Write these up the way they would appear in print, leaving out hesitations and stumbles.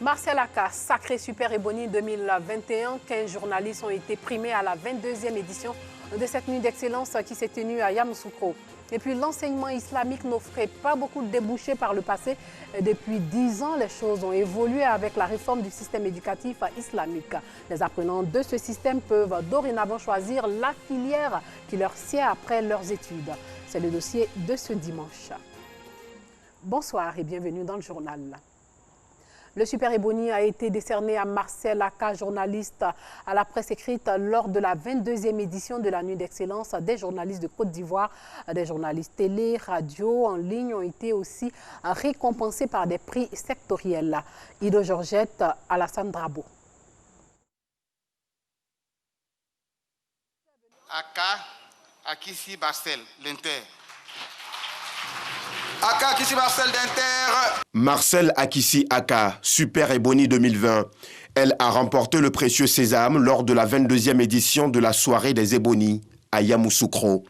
Marcel Aka, sacré Super Ebony 2021, 15 journalistes ont été primés à la 22e édition de cette nuit d'excellence qui s'est tenue à Yamoussoukro. Et puis l'enseignement islamique n'offrait pas beaucoup de débouchés par le passé. Depuis 10 ans, les choses ont évolué avec la réforme du système éducatif islamique. Les apprenants de ce système peuvent dorénavant choisir la filière qui leur sied après leurs études. C'est le dossier de ce dimanche. Bonsoir et bienvenue dans le journal. Le Super Ebony a été décerné à Marcel Aka, journaliste à la presse écrite lors de la 22e édition de la Nuit d'Excellence des journalistes de Côte d'Ivoire. Des journalistes télé, radio, en ligne ont été aussi récompensés par des prix sectoriels. Ido Georgette, Alassane Drabo. Aka, Akissi Marcel, l'Inter. Aka Akissi Marcel d'Inter. Marcel Akissi Aka, Super Ebony 2020. Elle a remporté le précieux sésame lors de la 22e édition de la soirée des Ebony à Yamoussoukro.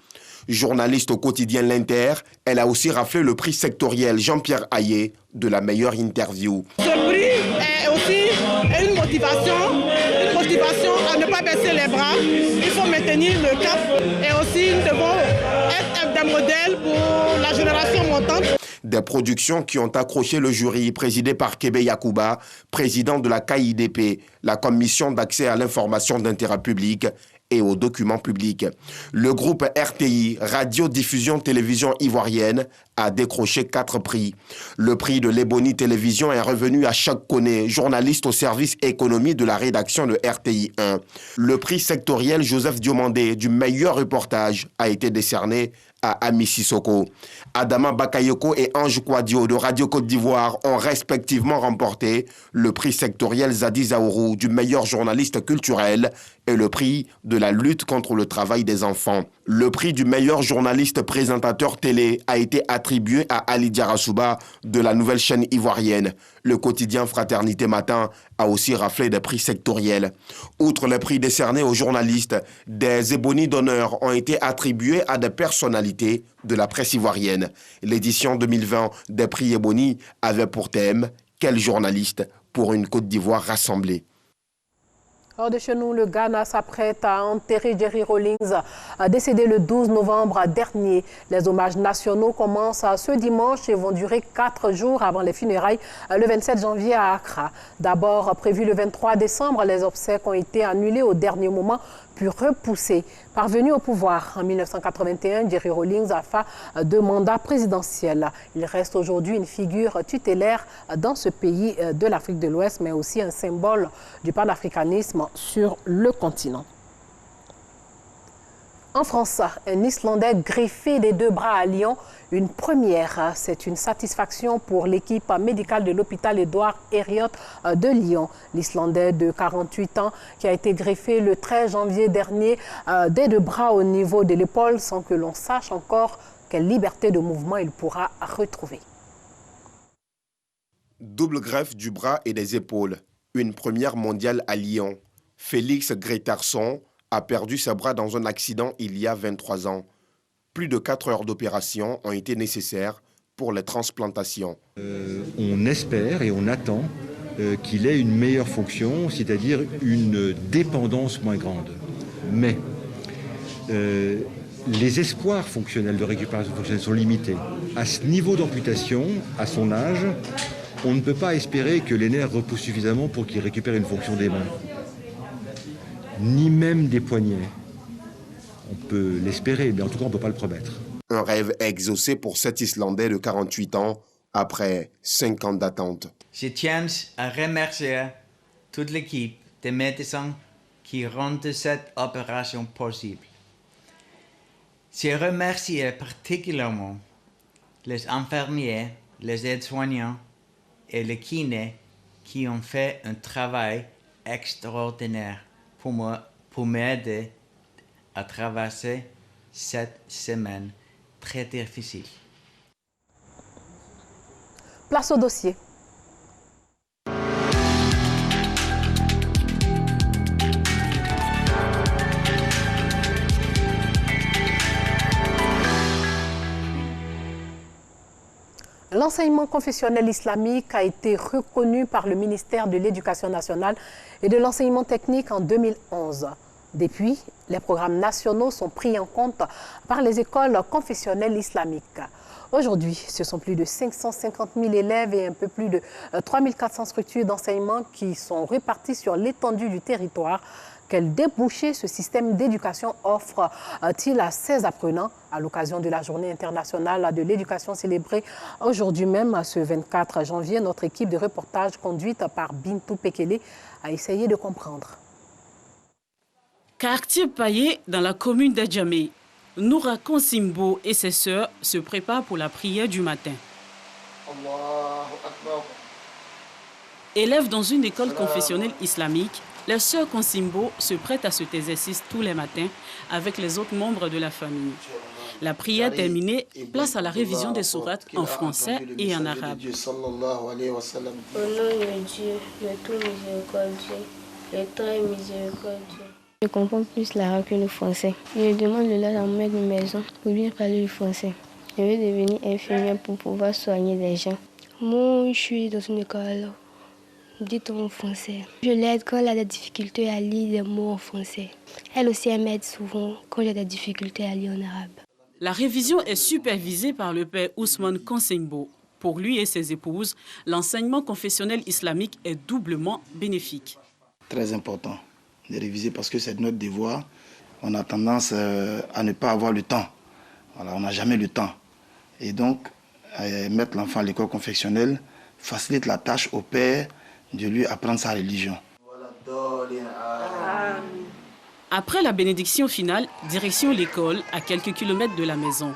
Journaliste au quotidien L'Inter, elle a aussi raflé le prix sectoriel Jean-Pierre Hayé de la meilleure interview. Ce prix est aussi une motivation à ne pas baisser les bras. Il faut maintenir le cap et aussi nous devons être des modèles pour la génération montante. Des productions qui ont accroché le jury présidé par Kébé Yakouba, président de la KIDP, la Commission d'accès à l'information d'intérêt public et aux documents publics. Le groupe RTI, Radio-Diffusion Télévision Ivoirienne, a décroché 4 prix. Le prix de l'Ebony Télévision est revenu à Choc Koné, journaliste au service économie de la rédaction de RTI 1. Le prix sectoriel Joseph Diomandé du meilleur reportage a été décerné à Ami Sissoko. Adama Bakayoko et Ange Kouadio de Radio Côte d'Ivoire ont respectivement remporté le prix sectoriel Zadi Zaourou du meilleur journaliste culturel et le prix de la lutte contre le travail des enfants. Le prix du meilleur journaliste présentateur télé a été attribué à Ali Diarasouba de la nouvelle chaîne ivoirienne. Le quotidien Fraternité Matin a aussi raflé des prix sectoriels. Outre les prix décernés aux journalistes, des Ebony d'honneur ont été attribués à des personnalités de la presse ivoirienne. L'édition 2020 des prix Ebony avait pour thème « Quel journaliste pour une Côte d'Ivoire rassemblée ?» Hors de chez nous, le Ghana s'apprête à enterrer Jerry Rawlings, décédé le 12 novembre dernier. Les hommages nationaux commencent ce dimanche et vont durer 4 jours avant les funérailles le 27 janvier à Accra. D'abord prévu le 23 décembre, les obsèques ont été annulées au dernier moment puis repoussées. Parvenu au pouvoir en 1981, Jerry Rawlings a fait 2 mandats présidentiels. Il reste aujourd'hui une figure tutélaire dans ce pays de l'Afrique de l'Ouest, mais aussi un symbole du panafricanisme sur le continent. En France, un Islandais greffé des 2 bras à Lyon, une première. C'est une satisfaction pour l'équipe médicale de l'hôpital Édouard Herriot de Lyon. L'Islandais de 48 ans qui a été greffé le 13 janvier dernier des 2 bras au niveau de l'épaule sans que l'on sache encore quelle liberté de mouvement il pourra retrouver. Double greffe du bras et des épaules. Une première mondiale à Lyon. Félix Grétarson a perdu ses bras dans un accident il y a 23 ans. Plus de 4 heures d'opération ont été nécessaires pour les transplantations. On espère et on attend qu'il ait une meilleure fonction, c'est-à-dire une dépendance moins grande. Mais les espoirs fonctionnels de récupération fonctionnelle sont limités. À ce niveau d'amputation, à son âge, on ne peut pas espérer que les nerfs repoussent suffisamment pour qu'il récupère une fonction des mains. Ni même des poignets. On peut l'espérer, mais en tout cas, on ne peut pas le promettre. Un rêve exaucé pour cet Islandais de 48 ans après 5 ans d'attente. Je tiens à remercier toute l'équipe des médecins qui rendent cette opération possible. Je remercie particulièrement les infirmiers, les aides-soignants et les kinés qui ont fait un travail extraordinaire pour m'aider à traverser cette semaine très difficile. Place au dossier. L'enseignement confessionnel islamique a été reconnu par le ministère de l'Éducation nationale et de l'enseignement technique en 2011. Depuis, les programmes nationaux sont pris en compte par les écoles confessionnelles islamiques. Aujourd'hui, ce sont plus de 550 000 élèves et un peu plus de 3 400 structures d'enseignement qui sont réparties sur l'étendue du territoire. Quel débouché ce système d'éducation offre-t-il à ses apprenants à l'occasion de la Journée internationale de l'éducation célébrée aujourd'hui même, ce 24 janvier? Notre équipe de reportage conduite par Bintou Pekele a essayé de comprendre. Quartier Paillé dans la commune d'Adjamé, Noura Konsimbo et ses sœurs se préparent pour la prière du matin. Élèves dans une école confessionnelle islamique, les sœurs Konsimbo se prêtent à cet exercice tous les matins avec les autres membres de la famille. La prière terminée, place à la révision des sourates en français et en arabe. Au nom de Dieu, le tout miséricordieux, le très miséricordieux. Je comprends plus l'arabe que le français. Je demande de l'aide à mon maître de maison pour bien parler le français. Je veux devenir infirmière pour pouvoir soigner les gens. Moi, je suis dans une école. Dites-moi en français. Je l'aide quand elle a des difficultés à lire des mots en français. Elle aussi, elle m'aide souvent quand j'ai des difficultés à lire en arabe. La révision est supervisée par le père Ousmane Konsimbo. Pour lui et ses épouses, l'enseignement confessionnel islamique est doublement bénéfique. Très important de réviser parce que c'est notre devoir. On a tendance à ne pas avoir le temps. Voilà, on n'a jamais le temps. Et donc, mettre l'enfant à l'école confessionnelle facilite la tâche au père de lui apprendre sa religion. Après la bénédiction finale, direction l'école à quelques kilomètres de la maison.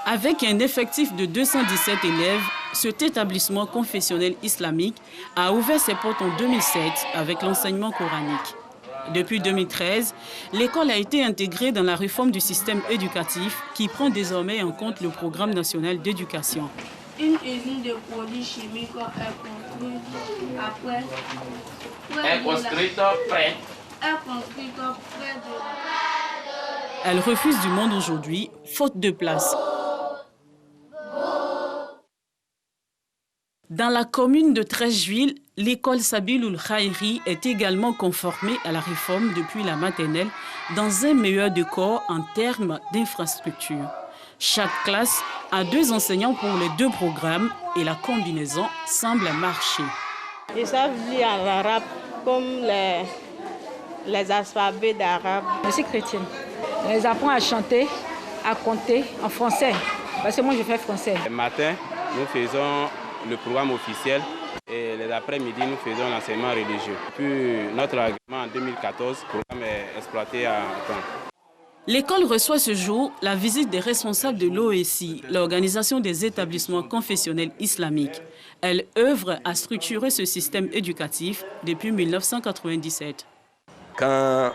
Avec un effectif de 217 élèves, cet établissement confessionnel islamique a ouvert ses portes en 2007 avec l'enseignement coranique. Depuis 2013, l'école a été intégrée dans la réforme du système éducatif qui prend désormais en compte le programme national d'éducation. Une usine de produits chimiques est construite près de... Elle refuse du monde aujourd'hui, faute de place. Dans la commune de Treichville, l'école Sabiloul Khairi est également conformée à la réforme depuis la maternelle dans un meilleur décor en termes d'infrastructure. Chaque classe a 2 enseignants pour les 2 programmes et la combinaison semble marcher. Ils savent lire en arabe comme les alphabets d'arabe. Je suis chrétienne. Je les apprends à chanter, à compter en français. Parce que moi, je fais français. Le matin, nous faisons le programme officiel et les après-midi, nous faisons l'enseignement religieux. Puis notre agrément en 2014, le programme est exploité à temps. L'école reçoit ce jour la visite des responsables de l'OESI, l'Organisation des établissements confessionnels islamiques. Elle œuvre à structurer ce système éducatif depuis 1997. Quand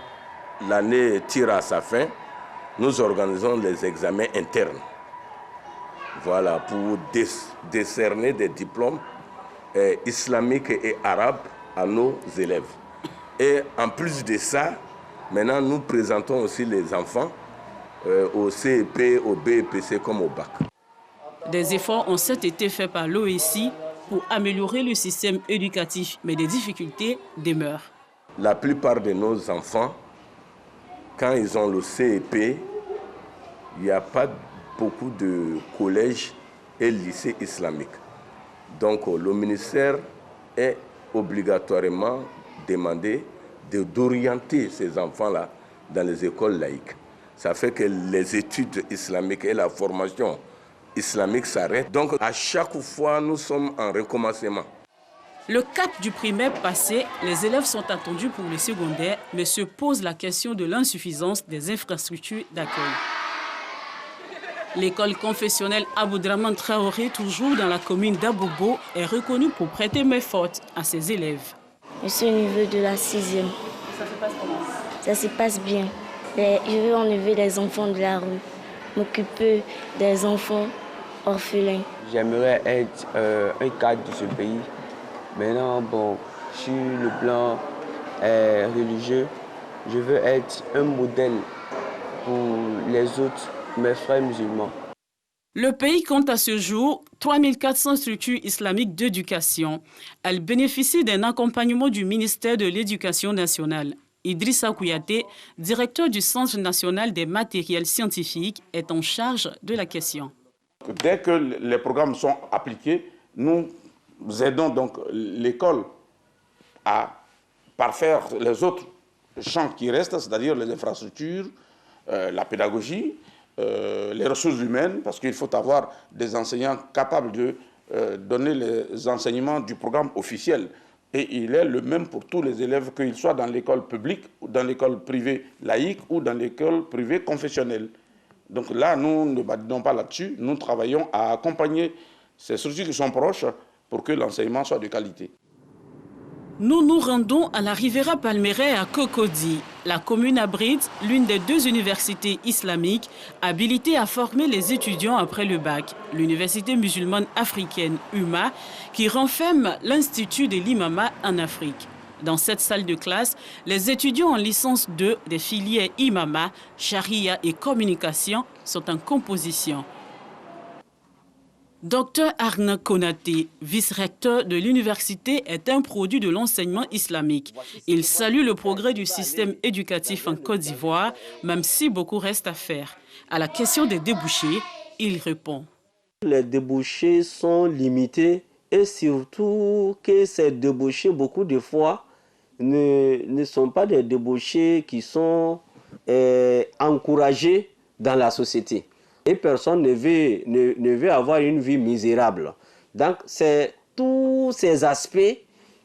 l'année tire à sa fin, nous organisons les examens internes. Voilà, pour décerner des diplômes islamiques et arabes à nos élèves. Et en plus de ça, maintenant nous présentons aussi les enfants au CEP, au BEPC comme au bac. Des efforts ont cet été faits par l'OESI pour améliorer le système éducatif, mais des difficultés demeurent. La plupart de nos enfants, quand ils ont le CEP, il n'y a pas beaucoup de collèges et lycées islamiques. Donc le ministère est obligatoirement demandé d'orienter ces enfants-là dans les écoles laïques. Ça fait que les études islamiques et la formation islamique s'arrêtent. Donc à chaque fois, nous sommes en recommencement. Le cap du primaire passé, les élèves sont attendus pour le secondaire, mais se pose la question de l'insuffisance des infrastructures d'accueil. L'école confessionnelle Aboudraman Traoré, toujours dans la commune d'Abobo, est reconnue pour prêter main forte à ses élèves. Je suis au niveau de la 6e. Ça se passe comment? Ça se passe bien. Je veux enlever les enfants de la rue, m'occuper des enfants orphelins. J'aimerais être un cadre de ce pays. Maintenant, bon, sur le plan religieux, je veux être un modèle pour les autres, mes frères musulmans. Le pays compte à ce jour 3400 structures islamiques d'éducation. Elles bénéficient d'un accompagnement du ministère de l'Éducation nationale. Idrissa Kouyaté, directeur du Centre national des matériels scientifiques, est en charge de la question. Dès que les programmes sont appliqués, nous aidons donc l'école à parfaire les autres champs qui restent, c'est-à-dire les infrastructures, la pédagogie, les ressources humaines, parce qu'il faut avoir des enseignants capables de donner les enseignements du programme officiel. Et il est le même pour tous les élèves, qu'ils soient dans l'école publique, ou dans l'école privée laïque, ou dans l'école privée confessionnelle. Donc là, nous ne badinons pas là-dessus, nous travaillons à accompagner ces structures qui sont proches pour que l'enseignement soit de qualité. Nous nous rendons à la Riviera Palmeraie à Cocody. La commune abrite l'une des 2 universités islamiques habilitées à former les étudiants après le bac. L'université musulmane africaine UMA qui renferme l'Institut de l'imama en Afrique. Dans cette salle de classe, les étudiants en licence 2 des filières imama, charia et communication sont en composition. Dr Arna Konaté, vice-recteur de l'université, est un produit de l'enseignement islamique. Il salue le progrès du système éducatif en Côte d'Ivoire, même si beaucoup reste à faire. À la question des débouchés, il répond. Les débouchés sont limités et surtout que ces débouchés, beaucoup de fois, ne sont pas des débouchés qui sont encouragés dans la société. Et personne ne veut avoir une vie misérable. Donc, c'est tous ces aspects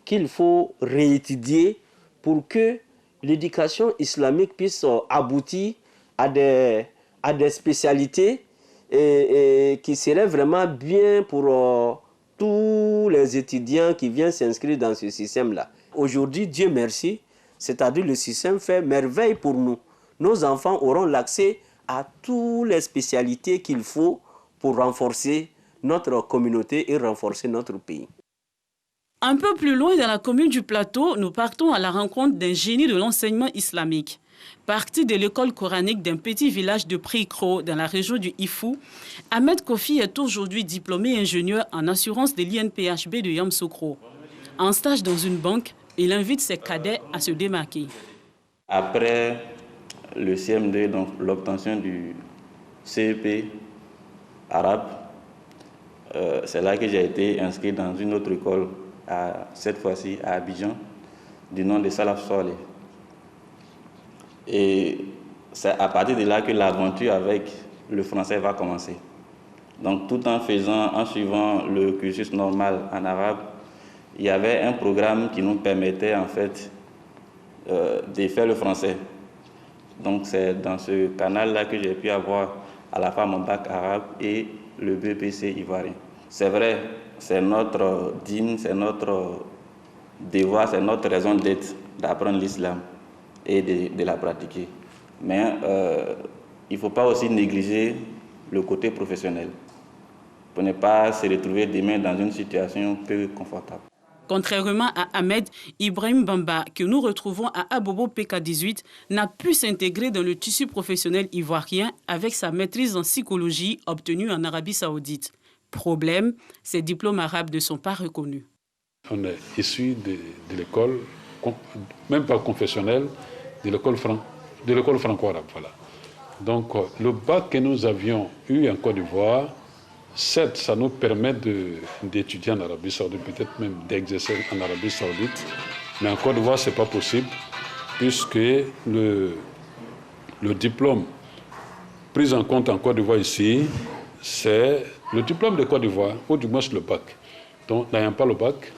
qu'il faut réétudier pour que l'éducation islamique puisse aboutir à des spécialités et qui seraient vraiment bien pour tous les étudiants qui viennent s'inscrire dans ce système-là. Aujourd'hui, Dieu merci, c'est-à-dire le système fait merveille pour nous. Nos enfants auront l'accès à toutes les spécialités qu'il faut pour renforcer notre communauté et renforcer notre pays. Un peu plus loin dans la commune du Plateau, nous partons à la rencontre d'un génie de l'enseignement islamique. Parti de l'école coranique d'un petit village de Prikro dans la région du Ifou, Ahmed Kofi est aujourd'hui diplômé ingénieur en assurance de l'INPHB de Yamoussoukro. En stage dans une banque, il invite ses cadets à se démarquer. Après le CM2, donc l'obtention du CEP arabe, c'est là que j'ai été inscrit dans une autre école, cette fois-ci à Abidjan, du nom de Salaf Soleh. Et c'est à partir de là que l'aventure avec le français va commencer. Donc tout en suivant le cursus normal en arabe, il y avait un programme qui nous permettait en fait de faire le français. Donc c'est dans ce canal-là que j'ai pu avoir à la fois mon bac arabe et le BPC ivoirien. C'est vrai, c'est notre dîme, c'est notre devoir, c'est notre raison d'être d'apprendre l'islam et de la pratiquer. Mais il ne faut pas aussi négliger le côté professionnel pour ne pas se retrouver demain dans une situation peu confortable. Contrairement à Ahmed, Ibrahim Bamba, que nous retrouvons à Abobo PK18, n'a pu s'intégrer dans le tissu professionnel ivoirien avec sa maîtrise en psychologie obtenue en Arabie Saoudite. Problème, ses diplômes arabes ne sont pas reconnus. On est issu de l'école, même pas confessionnelle, de l'école franco-arabe. Voilà. Donc le bac que nous avions eu en Côte d'Ivoire, certes, ça nous permet d'étudier en Arabie Saoudite, peut-être même d'exercer en Arabie Saoudite, mais en Côte d'Ivoire, ce n'est pas possible, puisque le diplôme pris en compte en Côte d'Ivoire ici, c'est le diplôme de Côte d'Ivoire, ou du moins le bac. Donc, n'ayant pas le bac,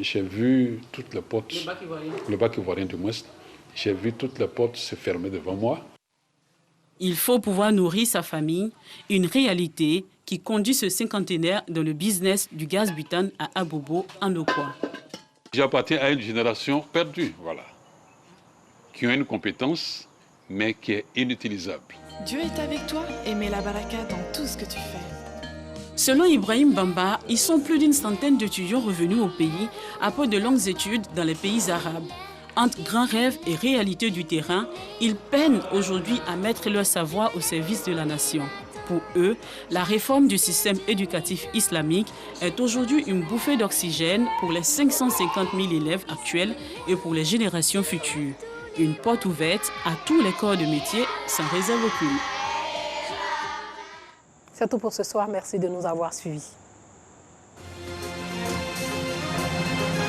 j'ai vu toutes les portes, le bac ivoirien du moins, j'ai vu toutes les portes se fermer devant moi. Il faut pouvoir nourrir sa famille, une réalité qui conduit ce cinquantenaire dans le business du gaz butane à Abobo, en Okwa. J'appartiens à une génération perdue, voilà, qui a une compétence, mais qui est inutilisable. Dieu est avec toi et met la baraka dans tout ce que tu fais. Selon Ibrahim Bamba, ils sont plus d'une centaine d'étudiants revenus au pays après de longues études dans les pays arabes. Entre grands rêves et réalité du terrain, ils peinent aujourd'hui à mettre leur savoir au service de la nation. Pour eux, la réforme du système éducatif islamique est aujourd'hui une bouffée d'oxygène pour les 550 000 élèves actuels et pour les générations futures. Une porte ouverte à tous les corps de métier sans réserve aucune. C'est tout pour ce soir. Merci de nous avoir suivis.